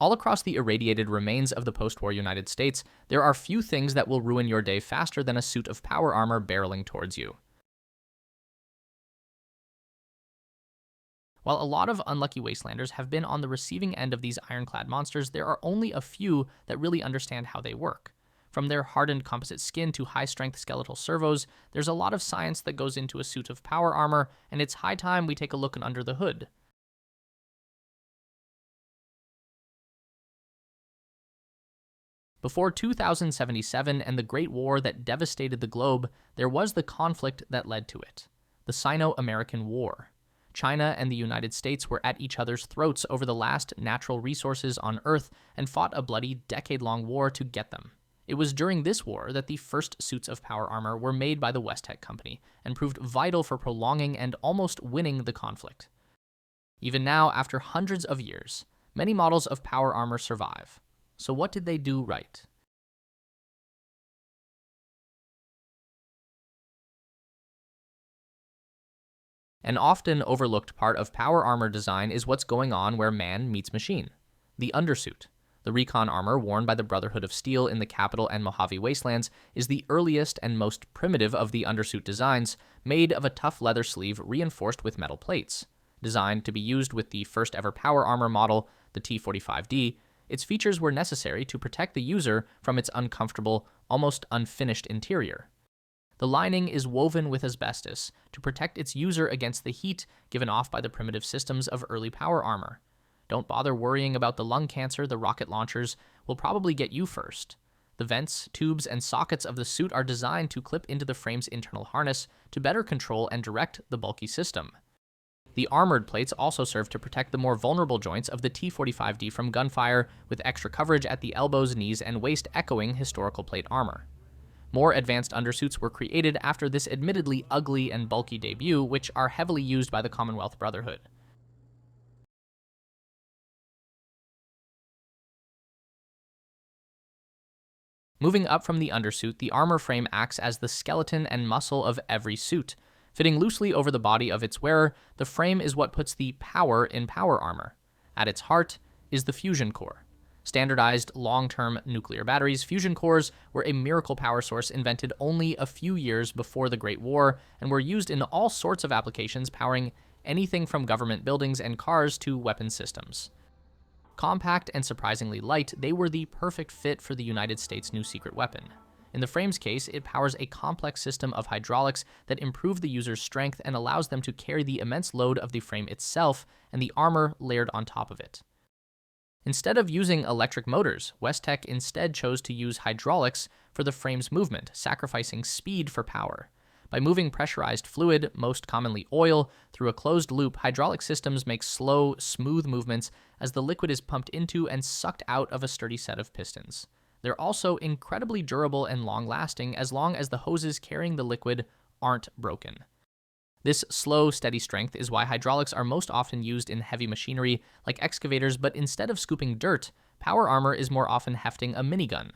All across the irradiated remains of the post-war United States, there are few things that will ruin your day faster than a suit of power armor barreling towards you. While a lot of unlucky wastelanders have been on the receiving end of these ironclad monsters, there are only a few that really understand how they work. From their hardened composite skin to high-strength skeletal servos, there's a lot of science that goes into a suit of power armor, and it's high time we take a look under the hood. Before 2077 and the Great War that devastated the globe, there was the conflict that led to it, the Sino-American War. China and the United States were at each other's throats over the last natural resources on Earth and fought a bloody decade-long war to get them. It was during this war that the first suits of power armor were made by the Westech Company and proved vital for prolonging and almost winning the conflict. Even now, after hundreds of years, many models of power armor survive. So what did they do right? An often overlooked part of power armor design is what's going on where man meets machine. The undersuit. The recon armor worn by the Brotherhood of Steel in the Capital and Mojave Wastelands is the earliest and most primitive of the undersuit designs, made of a tough leather sleeve reinforced with metal plates. Designed to be used with the first ever power armor model, the T-45D, its features were necessary to protect the user from its uncomfortable, almost unfinished interior. The lining is woven with asbestos to protect its user against the heat given off by the primitive systems of early power armor. Don't bother worrying about the lung cancer the rocket launchers will probably get you first. The vents, tubes, and sockets of the suit are designed to clip into the frame's internal harness to better control and direct the bulky system. The armored plates also serve to protect the more vulnerable joints of the T-45D from gunfire, with extra coverage at the elbows, knees, and waist echoing historical plate armor. More advanced undersuits were created after this admittedly ugly and bulky debut, which are heavily used by the Commonwealth Brotherhood. Moving up from the undersuit, the armor frame acts as the skeleton and muscle of every suit. Fitting loosely over the body of its wearer, the frame is what puts the power in power armor. At its heart is the fusion core. Standardized long-term nuclear batteries, fusion cores were a miracle power source invented only a few years before the Great War and were used in all sorts of applications, powering anything from government buildings and cars to weapon systems. Compact and surprisingly light, they were the perfect fit for the United States' new secret weapon. In the frame's case, it powers a complex system of hydraulics that improve the user's strength and allows them to carry the immense load of the frame itself and the armor layered on top of it. Instead of using electric motors, Westech instead chose to use hydraulics for the frame's movement, sacrificing speed for power. By moving pressurized fluid, most commonly oil, through a closed loop, hydraulic systems make slow, smooth movements as the liquid is pumped into and sucked out of a sturdy set of pistons. They're also incredibly durable and long-lasting as long as the hoses carrying the liquid aren't broken. This slow, steady strength is why hydraulics are most often used in heavy machinery like excavators, but instead of scooping dirt, power armor is more often hefting a minigun.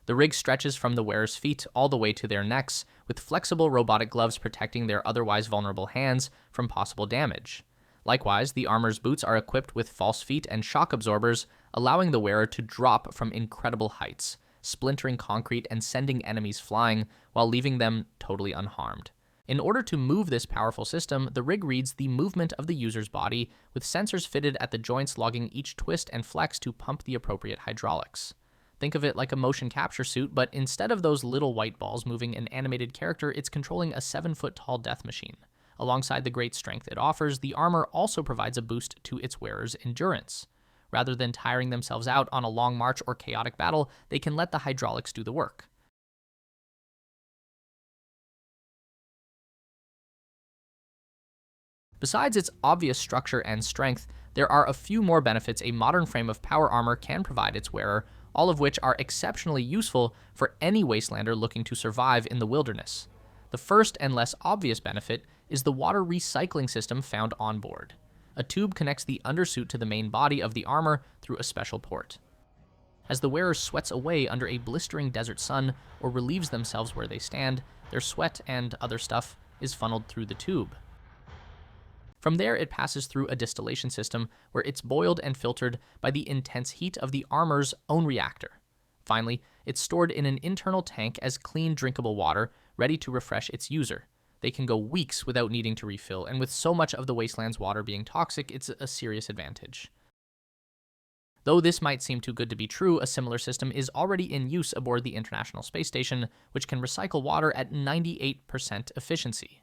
The rig stretches from the wearer's feet all the way to their necks, with flexible robotic gloves protecting their otherwise vulnerable hands from possible damage. Likewise, the armor's boots are equipped with false feet and shock absorbers, allowing the wearer to drop from incredible heights, splintering concrete and sending enemies flying while leaving them totally unharmed. In order to move this powerful system, the rig reads the movement of the user's body, with sensors fitted at the joints logging each twist and flex to pump the appropriate hydraulics. Think of it like a motion capture suit, but instead of those little white balls moving an animated character, it's controlling a 7-foot-tall death machine. Alongside the great strength it offers, the armor also provides a boost to its wearer's endurance. Rather than tiring themselves out on a long march or chaotic battle, they can let the hydraulics do the work. Besides its obvious structure and strength, there are a few more benefits a modern frame of power armor can provide its wearer, all of which are exceptionally useful for any wastelander looking to survive in the wilderness. The first and less obvious benefit is the water recycling system found on board. A tube connects the undersuit to the main body of the armor through a special port. As the wearer sweats away under a blistering desert sun or relieves themselves where they stand, their sweat and other stuff is funneled through the tube. From there, it passes through a distillation system where it's boiled and filtered by the intense heat of the armor's own reactor. Finally, it's stored in an internal tank as clean, drinkable water, ready to refresh its user. They can go weeks without needing to refill, and with so much of the wasteland's water being toxic, it's a serious advantage. Though this might seem too good to be true, a similar system is already in use aboard the International Space Station, which can recycle water at 98% efficiency.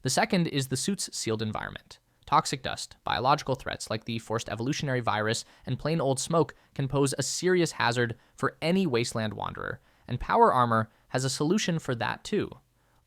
The second is the suit's sealed environment. Toxic dust, biological threats like the forced evolutionary virus, and plain old smoke can pose a serious hazard for any wasteland wanderer, and power armor has a solution for that too.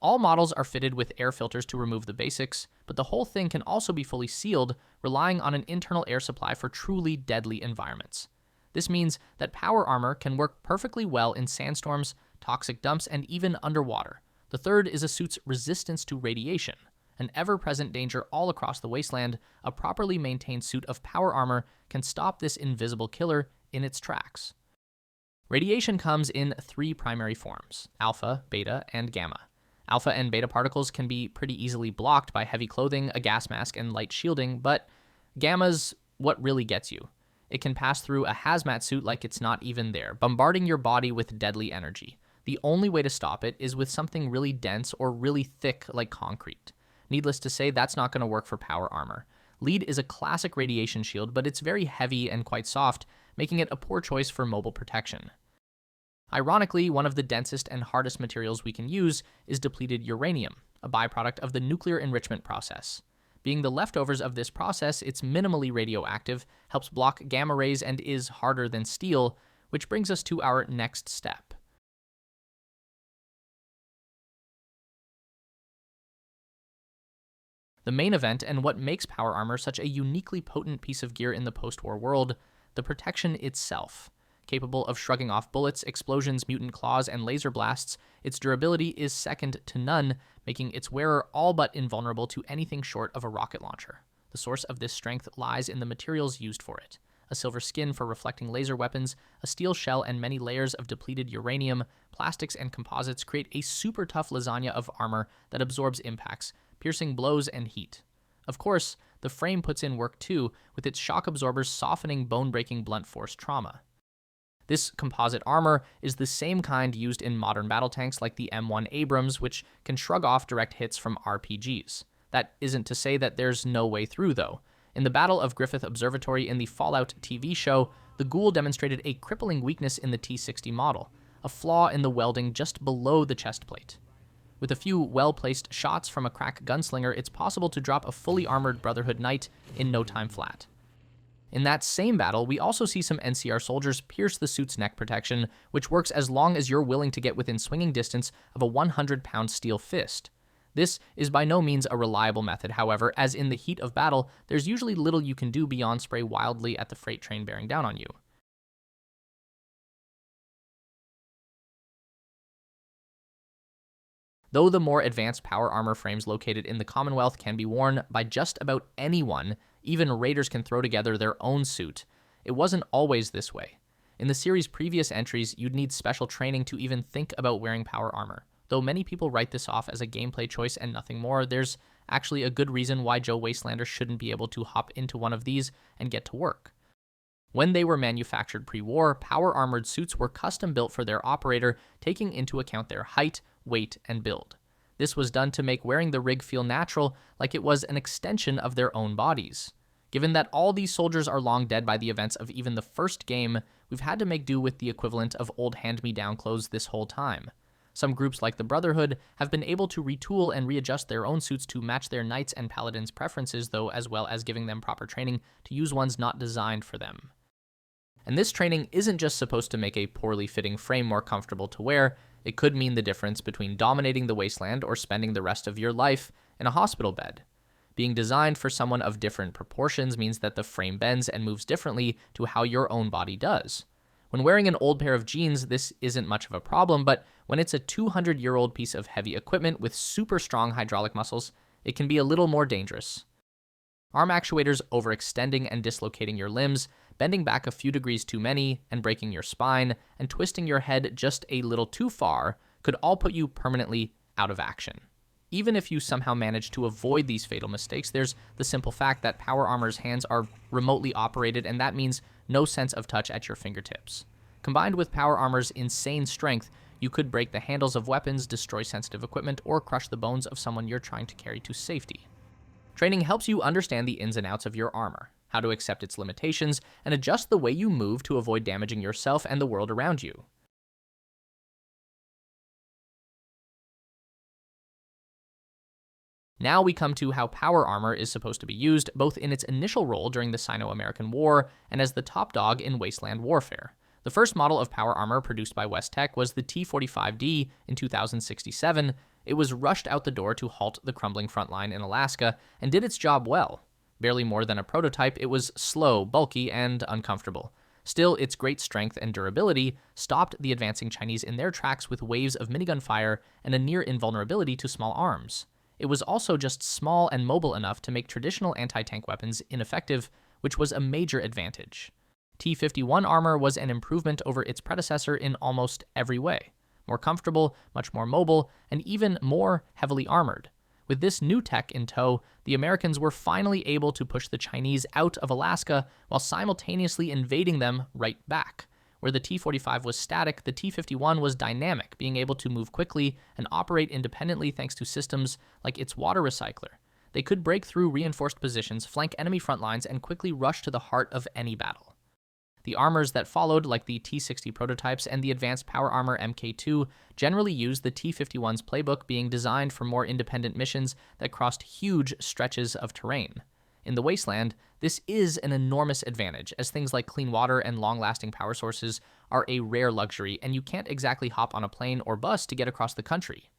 All models are fitted with air filters to remove the basics, but the whole thing can also be fully sealed, relying on an internal air supply for truly deadly environments. This means that power armor can work perfectly well in sandstorms, toxic dumps, and even underwater. The third is a suit's resistance to radiation. An ever-present danger all across the wasteland, a properly maintained suit of power armor can stop this invisible killer in its tracks. Radiation comes in three primary forms: alpha, beta, and gamma. Alpha and beta particles can be pretty easily blocked by heavy clothing, a gas mask, and light shielding, but gamma's what really gets you. It can pass through a hazmat suit like it's not even there, bombarding your body with deadly energy. The only way to stop it is with something really dense or really thick like concrete. Needless to say, that's not going to work for power armor. Lead is a classic radiation shield, but it's very heavy and quite soft, making it a poor choice for mobile protection. Ironically, one of the densest and hardest materials we can use is depleted uranium, a byproduct of the nuclear enrichment process. Being the leftovers of this process, it's minimally radioactive, helps block gamma rays, and is harder than steel, which brings us to our next step. The main event, and what makes power armor such a uniquely potent piece of gear in the post-war world, the protection itself. Capable of shrugging off bullets, explosions, mutant claws, and laser blasts, its durability is second to none, making its wearer all but invulnerable to anything short of a rocket launcher. The source of this strength lies in the materials used for it. A silver skin for reflecting laser weapons, a steel shell, and many layers of depleted uranium, plastics, and composites create a super tough lasagna of armor that absorbs impacts, piercing blows and heat. Of course, the frame puts in work too, with its shock absorbers softening bone-breaking blunt force trauma. This composite armor is the same kind used in modern battle tanks like the M1 Abrams, which can shrug off direct hits from RPGs. That isn't to say that there's no way through, though. In the Battle of Griffith Observatory in the Fallout TV show, the Ghoul demonstrated a crippling weakness in the T-60 model, a flaw in the welding just below the chest plate. With a few well-placed shots from a crack gunslinger, it's possible to drop a fully armored Brotherhood Knight in no time flat. In that same battle, we also see some NCR soldiers pierce the suit's neck protection, which works as long as you're willing to get within swinging distance of a 100-pound steel fist. This is by no means a reliable method, however, as in the heat of battle, there's usually little you can do beyond spray wildly at the freight train bearing down on you. Though the more advanced power armor frames located in the Commonwealth can be worn by just about anyone, even raiders can throw together their own suit, it wasn't always this way. In the series' previous entries, you'd need special training to even think about wearing power armor. Though many people write this off as a gameplay choice and nothing more, there's actually a good reason why Joe Wastelander shouldn't be able to hop into one of these and get to work. When they were manufactured pre-war, power-armored suits were custom-built for their operator, taking into account their height, weight, and build. This was done to make wearing the rig feel natural, like it was an extension of their own bodies. Given that all these soldiers are long dead by the events of even the first game, we've had to make do with the equivalent of old hand-me-down clothes this whole time. Some groups like the Brotherhood have been able to retool and readjust their own suits to match their knights and paladins' preferences, though, as well as giving them proper training to use ones not designed for them. And this training isn't just supposed to make a poorly fitting frame more comfortable to wear, it could mean the difference between dominating the wasteland or spending the rest of your life in a hospital bed. Being designed for someone of different proportions means that the frame bends and moves differently to how your own body does. When wearing an old pair of jeans, this isn't much of a problem, but when it's a 200-year-old piece of heavy equipment with super strong hydraulic muscles, it can be a little more dangerous. Arm actuators overextending and dislocating your limbs, bending back a few degrees too many, and breaking your spine, and twisting your head just a little too far could all put you permanently out of action. Even if you somehow manage to avoid these fatal mistakes, there's the simple fact that power armor's hands are remotely operated, and that means no sense of touch at your fingertips. Combined with power armor's insane strength, you could break the handles of weapons, destroy sensitive equipment, or crush the bones of someone you're trying to carry to safety. Training helps you understand the ins and outs of your armor, how to accept its limitations, and adjust the way you move to avoid damaging yourself and the world around you. Now we come to how power armor is supposed to be used, both in its initial role during the Sino-American War and as the top dog in wasteland warfare. The first model of power armor produced by West Tech was the T-45D in 2067. It was rushed out the door to halt the crumbling front line in Alaska and did its job well. Barely more than a prototype, it was slow, bulky, and uncomfortable. Still, its great strength and durability stopped the advancing Chinese in their tracks with waves of minigun fire and a near invulnerability to small arms. It was also just small and mobile enough to make traditional anti-tank weapons ineffective, which was a major advantage. T-51 armor was an improvement over its predecessor in almost every way. More comfortable, much more mobile, and even more heavily armored. With this new tech in tow, the Americans were finally able to push the Chinese out of Alaska while simultaneously invading them right back. Where the T-45 was static, the T-51 was dynamic, being able to move quickly and operate independently thanks to systems like its water recycler. They could break through reinforced positions, flank enemy front lines, and quickly rush to the heart of any battle. The armors that followed, like the T-60 prototypes and the advanced power armor Mk2, generally used the T-51's playbook, being designed for more independent missions that crossed huge stretches of terrain. In the wasteland, this is an enormous advantage, as things like clean water and long-lasting power sources are a rare luxury, and you can't exactly hop on a plane or bus to get across the country.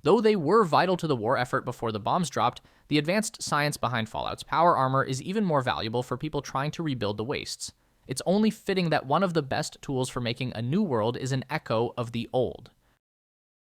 Though they were vital to the war effort before the bombs dropped, the advanced science behind Fallout's power armor is even more valuable for people trying to rebuild the wastes. It's only fitting that one of the best tools for making a new world is an echo of the old.